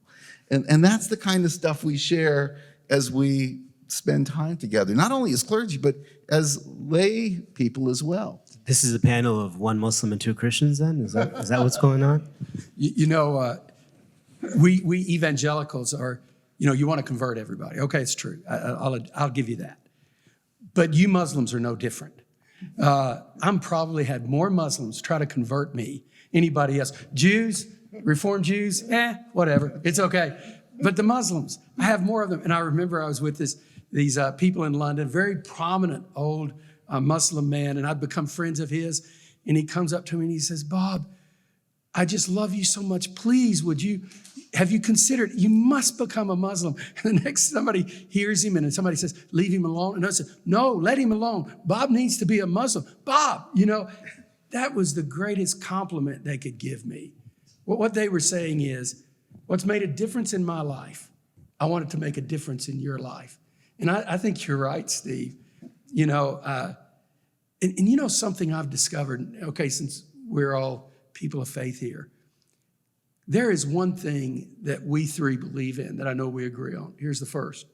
D: And that's the kind of stuff we share as we spend time together, not only as clergy, but as lay people as well.
C: This is a panel of one Muslim and two Christians then? Is that what's going on?
E: We evangelicals are, you want to convert everybody. Okay, it's true. I'll give you that. But you Muslims are no different. I'm probably had more Muslims try to convert me, anybody else. Jews, Reformed Jews, whatever, it's okay. But the Muslims, I have more of them. And I remember I was with these people in London, very prominent old Muslim man, and I'd become friends of his. And he comes up to me and he says, Bob, I just love you so much. Please, have you considered, you must become a Muslim. And the next somebody hears him and somebody says, leave him alone. And I said, no, let him alone. Bob needs to be a Muslim. Bob, that was the greatest compliment they could give me. What they were saying is, what's made a difference in my life, I want it to make a difference in your life. And I think you're right, Steve. Something I've discovered, okay, since we're all people of faith here, there is one thing that we three believe in that I know we agree on. Here's the first.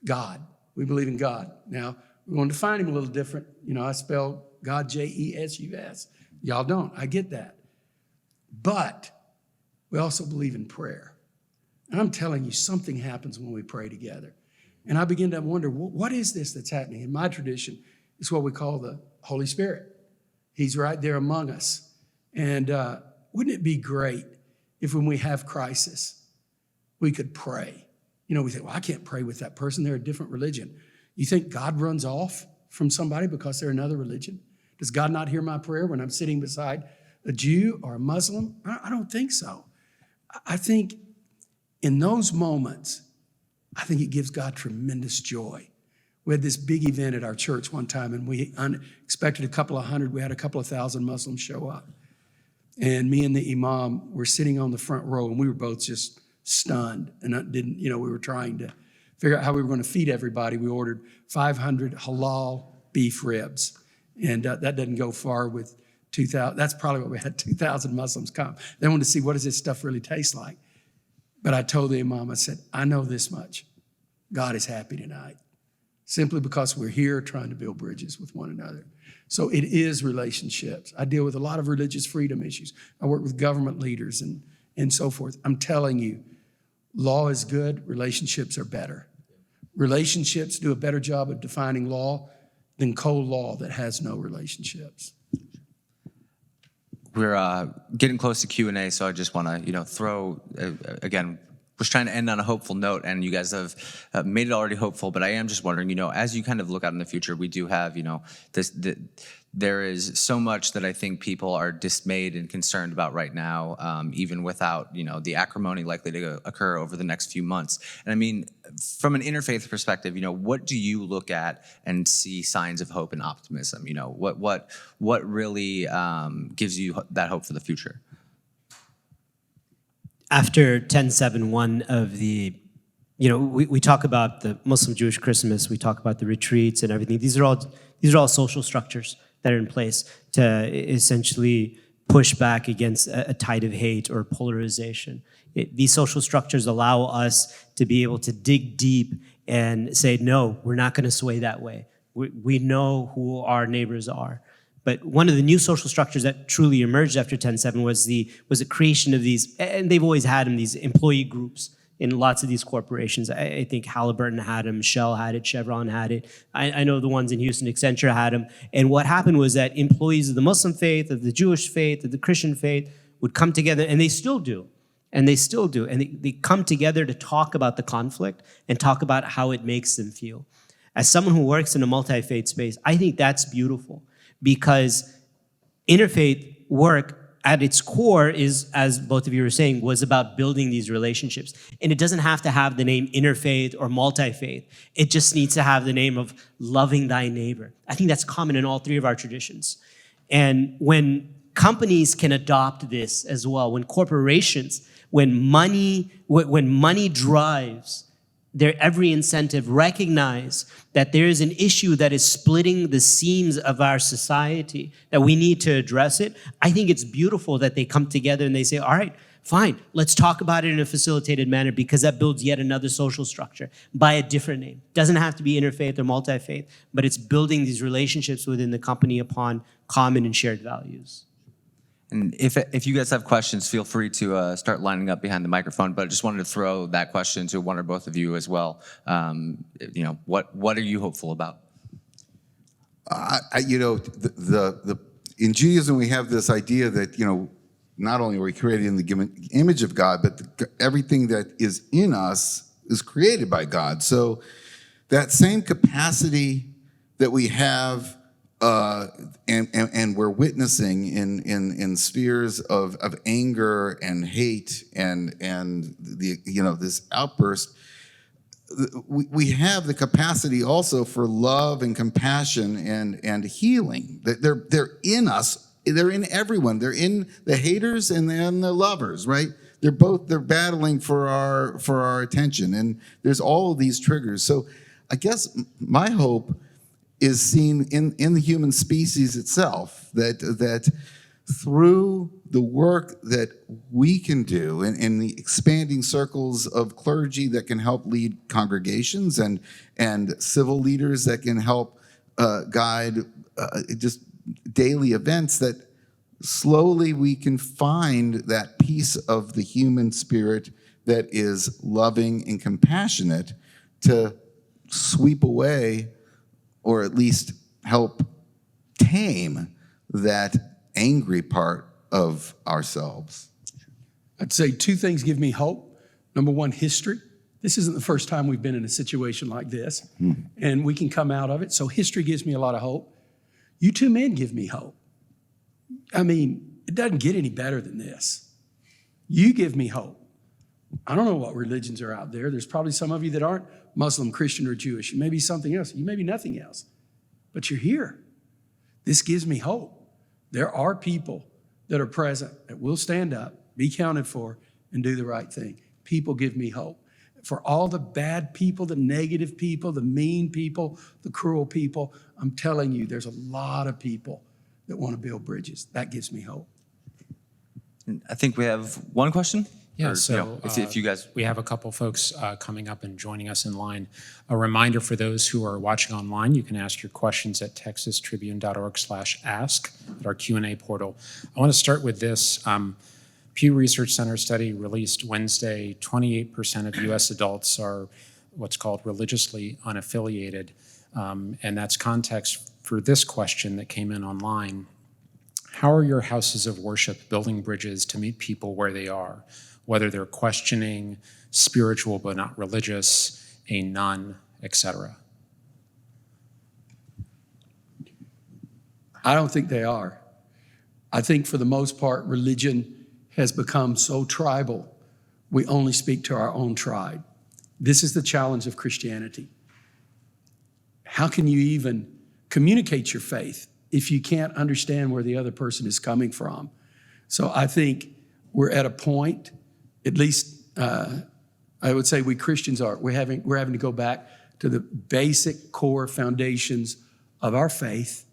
E: God. We believe in God. Now, we want to define him a little different. I spell God J-E-S-U-S. Y'all don't. I get that. But we also believe in prayer. And I'm telling you, something happens when we pray together. And I begin to wonder, what is this that's happening? In my tradition, it's what we call the Holy Spirit. He's right there among us. And wouldn't it be great if when we have crisis, we could pray? We think, well, I can't pray with that person. They're a different religion. You think God runs off from somebody because they're another religion? Does God not hear my prayer when I'm sitting beside a Jew or a Muslim? I don't think so. I think in those moments, I think it gives God tremendous joy. We had this big event at our church one time, and we expected a couple of hundred. We had a couple of thousand Muslims show up. And me and the imam were sitting on the front row, and we were both just stunned. And we were trying to figure out how we were going to feed everybody. We ordered 500 halal beef ribs, and that doesn't go far with 2,000. That's probably what we had 2,000 Muslims come. They wanted to see, what does this stuff really taste like? But I told the imam, I said, I know this much. God is happy tonight, simply because we're here trying to build bridges with one another. So it is relationships. I deal with a lot of religious freedom issues. I work with government leaders and so forth. I'm telling you, law is good, relationships are better. Relationships do a better job of defining law than cold law that has no relationships.
B: We're getting close to Q&A, so I just want to, throw, again, was trying to end on a hopeful note, and you guys have made it already hopeful, but I am just wondering, as you kind of look out in the future, we do have, there is so much that I think people are dismayed and concerned about right now, even without, the acrimony likely to occur over the next few months. And I mean, from an interfaith perspective, what do you look at and see signs of hope and optimism? What really gives you that hope for the future?
C: After 10/7, one of the, we talk about the Muslim Jewish Christmas, we talk about the retreats and everything. These are all social structures that are in place to essentially push back against a tide of hate or polarization. These social structures allow us to be able to dig deep and say, no, we're not going to sway that way. We know who our neighbors are. But one of the new social structures that truly emerged after 10/7 was the creation of these, and they've always had them, these employee groups in lots of these corporations. I think Halliburton had them, Shell had it, Chevron had it. I know the ones in Houston, Accenture had them. And what happened was that employees of the Muslim faith, of the Jewish faith, of the Christian faith would come together, and they still do. And they come together to talk about the conflict and talk about how it makes them feel. As someone who works in a multi-faith space, I think that's beautiful, because interfaith work at its core is, as both of you were saying, was about building these relationships. And it doesn't have to have the name interfaith or multi-faith. It just needs to have the name of loving thy neighbor. I think that's common in all three of our traditions. And when companies can adopt this as well, when corporations, when money drives their every incentive, recognize that there is an issue that is splitting the seams of our society, that we need to address it. I think it's beautiful that they come together and they say, all right, fine, let's talk about it in a facilitated manner, because that builds yet another social structure by a different name. Doesn't have to be interfaith or multi-faith, but it's building these relationships within the company upon common and shared values.
B: And if you guys have questions, feel free to start lining up behind the microphone. But I just wanted to throw that question to one or both of you as well. What are you hopeful about? In Judaism we have this idea that not only are we created in the image of God, but everything that is in us is created by God. So that same capacity that we have. And we're witnessing in spheres of anger and hate and this outburst. We have the capacity also for love and compassion and healing. They're in us. They're in everyone. They're in the haters and they're in the lovers, right? They're battling for our attention, and there's all of these triggers. So I guess my hope is seen in the human species itself, that through the work that we can do in the expanding circles of clergy that can help lead congregations and civil leaders that can help guide just daily events, that slowly we can find that piece of the human spirit that is loving and compassionate to sweep away, or at least help tame that angry part of ourselves.
E: I'd say two things give me hope. Number one, history. This isn't the first time we've been in a situation like this, and we can come out of it. So history gives me a lot of hope. You two men give me hope. I mean, it doesn't get any better than this. You give me hope. I don't know what religions are out there. There's probably some of you that aren't Muslim, Christian, or Jewish. You may be something else. You may be nothing else. But you're here. This gives me hope. There are people that are present that will stand up, be counted for, and do the right thing. People give me hope. For all the bad people, the negative people, the mean people, the cruel people, I'm telling you, there's a lot of people that want to build bridges. That gives me hope.
B: I think we have one question.
A: Yeah,
B: Or,
A: so
B: if you guys,
A: we have a couple folks coming up and joining us in line. A reminder for those who are watching online, you can ask your questions at texastribune.org/ask at our Q&A portal. I want to start with this. Pew Research Center study released Wednesday, 28% of U.S. adults are what's called religiously unaffiliated, and that's context for this question that came in online. How are your houses of worship building bridges to meet people where they are, whether they're questioning, spiritual but not religious, a nun, etc.?
E: I don't think they are. I think for the most part, religion has become so tribal, we only speak to our own tribe. This is the challenge of Christianity. How can you even communicate your faith if you can't understand where the other person is coming from? So I think we're at a point, at least I would say we Christians are, we're having to go back to the basic core foundations of our faith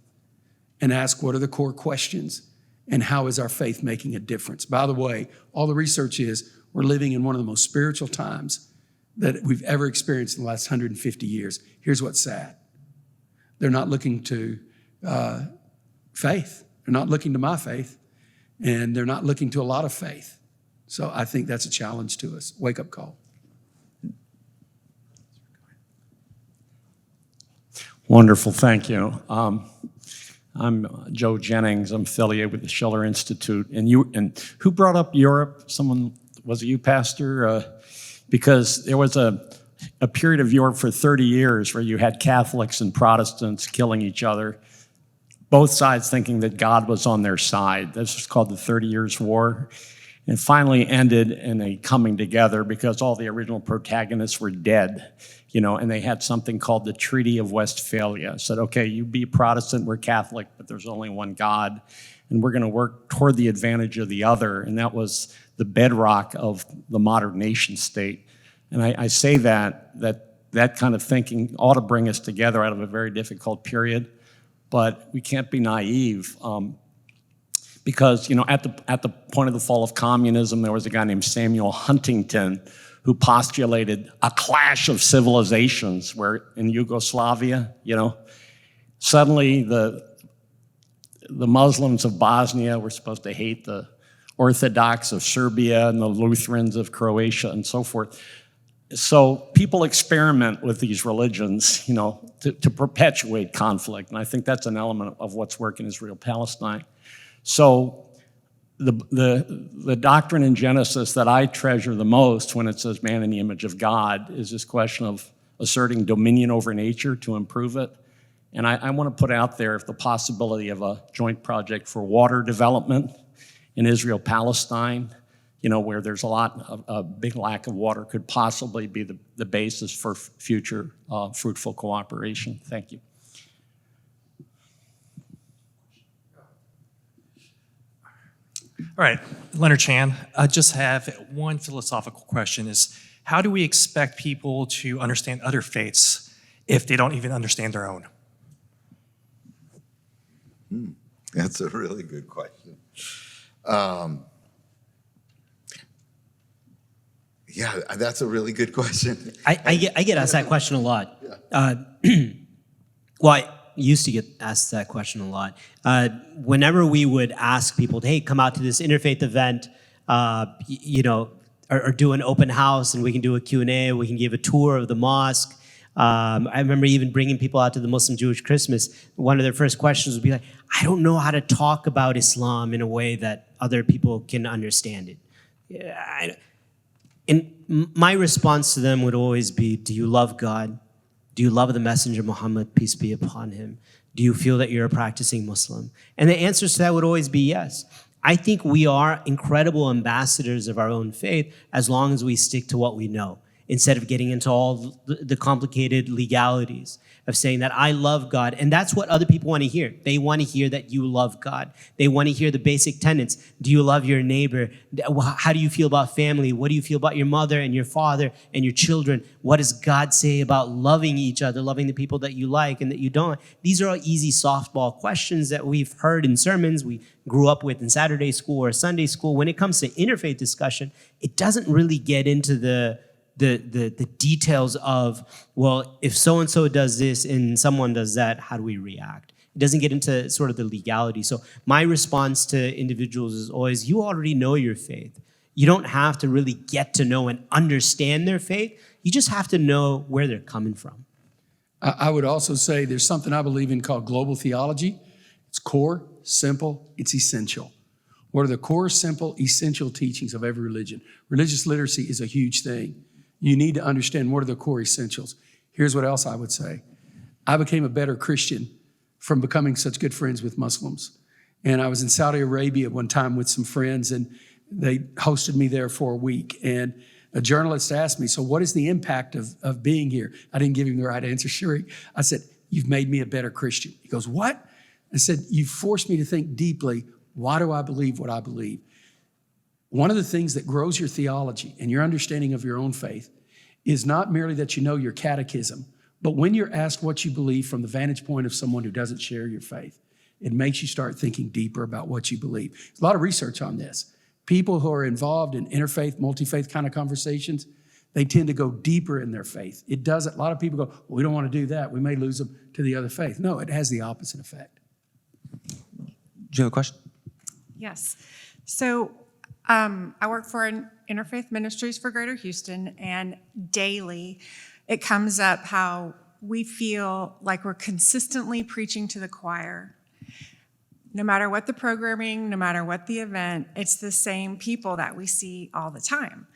E: and ask what are the core questions and how is our faith making a difference? By the way, all the research is we're living in one of the most spiritual times that we've ever experienced in the last 150 years. Here's what's sad. They're not looking to faith. They're not looking to my faith, and they're not looking to a lot of faith. So I think that's a challenge to us. Wake up call.
F: Wonderful, thank you. I'm Joe Jennings. I'm affiliated with the Schiller Institute. And who brought up Europe? Someone, was it you, Pastor? Because there was a period of Europe for 30 years where you had Catholics and Protestants killing each other, both sides thinking that God was on their side. This was called the 30 Years' War. And it finally ended in a coming together because all the original protagonists were dead, and they had something called the Treaty of Westphalia. It said, okay, you be Protestant, we're Catholic, but there's only one God, and we're gonna work toward the advantage of the other. And that was the bedrock of the modern nation state. And I say that kind of thinking ought to bring us together out of a very difficult period, but we can't be naive. Because at the point of the fall of communism, there was a guy named Samuel Huntington who postulated a clash of civilizations where in Yugoslavia, suddenly the Muslims of Bosnia were supposed to hate the Orthodox of Serbia and the Lutherans of Croatia and so forth. So people experiment with these religions, to perpetuate conflict. And I think that's an element of what's working in Israel-Palestine. So the doctrine in Genesis that I treasure the most when it says man in the image of God is this question of asserting dominion over nature to improve it. And I want to put out there if the possibility of a joint project for water development in Israel-Palestine, where there's a big lack of water, could possibly be the basis for future fruitful cooperation. Thank you.
G: All right, Leonard Chan, I just have one philosophical question is, how do we expect people to understand other faiths if they don't even understand their own?
D: That's a really good question. Yeah, that's a really good question.
C: I get asked that question a lot. Well, I used to get asked that question a lot. Whenever we would ask people, hey, come out to this interfaith event, or do an open house and we can do a Q&A, we can give a tour of the mosque. I remember even bringing people out to the Muslim-Jewish Christmas. One of their first questions would be like, I don't know how to talk about Islam in a way that other people can understand it. And my response to them would always be, do you love God? Do you love the messenger Muhammad, peace be upon him? Do you feel that you're a practicing Muslim? And the answers to that would always be yes. I think we are incredible ambassadors of our own faith as long as we stick to what we know, instead of getting into all the complicated legalities of saying that I love God. And that's what other people want to hear. They want to hear that you love God. They want to hear the basic tenets. Do you love your neighbor? How do you feel about family? What do you feel about your mother and your father and your children? What does God say about loving each other, loving the people that you like and that you don't? These are all easy softball questions that we've heard in sermons we grew up with in Saturday school or Sunday school. When it comes to interfaith discussion, it doesn't really get into the details of, well, if so-and-so does this and someone does that, how do we react? It doesn't get into sort of the legality. So my response to individuals is always, you already know your faith. You don't have to really get to know and understand their faith. You just have to know where they're coming from.
E: I would also say there's something I believe in called global theology. It's core, simple, it's essential. What are the core, simple, essential teachings of every religion? Religious literacy is a huge thing. You need to understand what are the core essentials. Here's what else I would say. I became a better Christian from becoming such good friends with Muslims. And I was in Saudi Arabia one time with some friends, and they hosted me there for a week. And a journalist asked me, so what is the impact of being here? I didn't give him the right answer, Shariq. I said, you've made me a better Christian. He goes, what? I said, you've forced me to think deeply. Why do I believe what I believe? One of the things that grows your theology and your understanding of your own faith is not merely that you know your catechism, but when you're asked what you believe from the vantage point of someone who doesn't share your faith, it makes you start thinking deeper about what you believe. There's a lot of research on this. People who are involved in interfaith, multi-faith kind of conversations, they tend to go deeper in their faith. It doesn't. A lot of people go, well, we don't want to do that. We may lose them to the other faith. No, it has the opposite effect.
B: Do you have a question?
H: Yes. So I work for Interfaith Ministries for Greater Houston, and daily it comes up how we feel like we're consistently preaching to the choir. No matter what the programming, no matter what the event, it's the same people that we see all the time.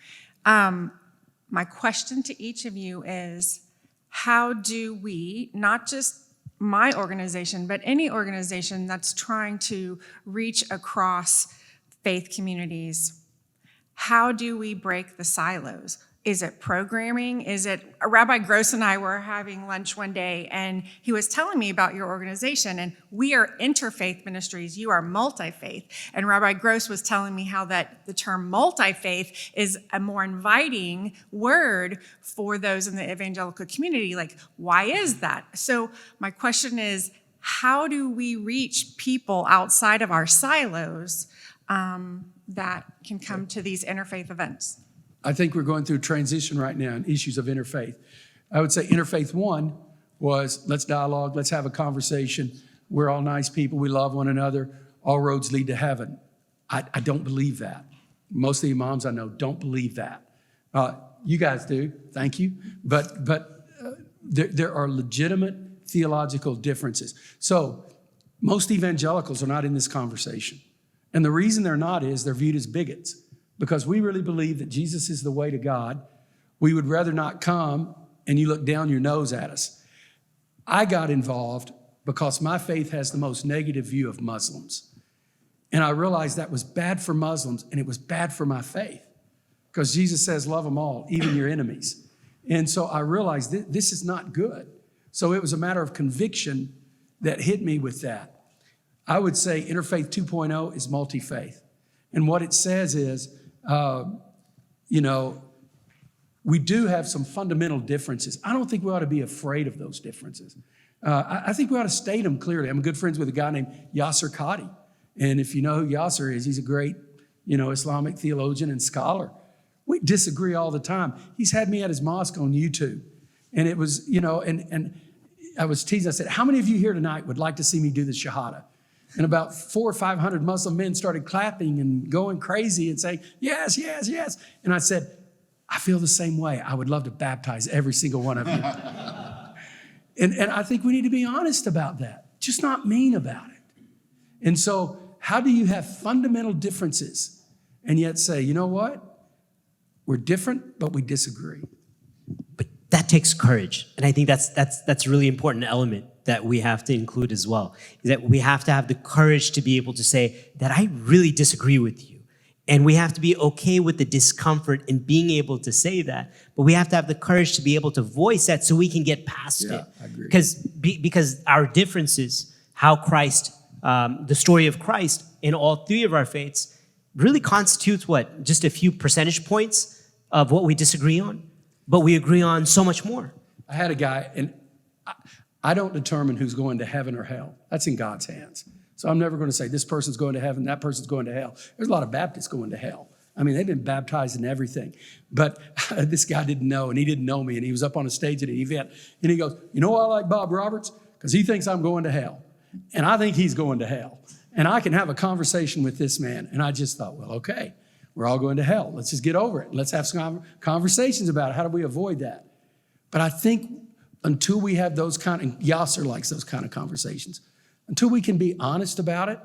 H: My question to each of you is, how do we, not just my organization, but any organization that's trying to reach across faith communities, how do we break the silos? Is it programming? Is it, Rabbi Gross and I were having lunch one day, and he was telling me about your organization, and we are interfaith ministries, you are multi-faith. And Rabbi Gross was telling me how that the term multi-faith is a more inviting word for those in the evangelical community. Like, why is that? So my question is, how do we reach people outside of our silos that can come to these interfaith events?
E: I think we're going through transition right now in issues of interfaith. I would say interfaith one was, let's dialogue, let's have a conversation. We're all nice people, we love one another. All roads lead to heaven. I don't believe that. Most of the imams I know don't believe that. You guys do, thank you. But there are legitimate theological differences. So most evangelicals are not in this conversation. And the reason they're not is they're viewed as bigots. Because we really believe that Jesus is the way to God. We would rather not come and you look down your nose at us. I got involved because my faith has the most negative view of Muslims. And I realized that was bad for Muslims and it was bad for my faith. Because Jesus says, love them all, even your enemies. And so I realized this is not good. So it was a matter of conviction that hit me with that. I would say Interfaith 2.0 is multi-faith. And what it says is, we do have some fundamental differences. I don't think we ought to be afraid of those differences. I think we ought to state them clearly. I'm good friends with a guy named Yasser Qadhi. And if you know who Yasser is, he's a great, Islamic theologian and scholar. We disagree all the time. He's had me at his mosque on YouTube. And it was, and I was teasing, I said, how many of you here tonight would like to see me do the Shahada? And about 400 or 500 Muslim men started clapping and going crazy and saying, yes, yes, yes. And I said, I feel the same way. I would love to baptize every single one of you. and I think we need to be honest about that, just not mean about it. And so how do you have fundamental differences and yet say, you know what? We're different, but we disagree.
C: But that takes courage. And I think that's a really important element that we have to include as well, is that we have to have the courage to be able to say that I really disagree with you. And we have to be okay with the discomfort in being able to say that, but we have to have the courage to be able to voice that so we can get past it.
E: I agree.
C: Because our differences, how Christ, the story of Christ in all three of our faiths really constitutes what? Just a few percentage points of what we disagree on, but we agree on so much more.
E: I had a guy, and I don't determine who's going to heaven or hell. That's in God's hands. So I'm never going to say this person's going to heaven, that person's going to hell. There's a lot of Baptists going to hell. I mean, they've been baptized in everything. But this guy didn't know, and he didn't know me, and he was up on a stage at an event, and he goes, you know why I like Bob Roberts? Because he thinks I'm going to hell, and I think he's going to hell. And I can have a conversation with this man. And I just thought, well, okay, we're all going to hell. Let's just get over it. Let's have some conversations about it. How do we avoid that? But I think until we have those kind of, Yasser likes those kind of conversations, until we can be honest about it,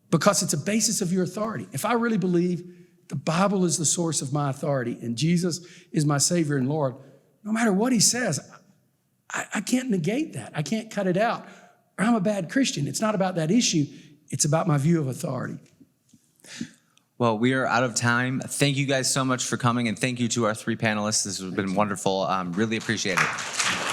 E: because it's a basis of your authority. If I really believe the Bible is the source of my authority and Jesus is my Savior and Lord, no matter what he says, I can't negate that. I can't cut it out, or I'm a bad Christian. It's not about that issue. It's about my view of authority.
B: Well, we are out of time. Thank you guys so much for coming, and thank you to our 3 panelists. This has been wonderful. Really appreciate it.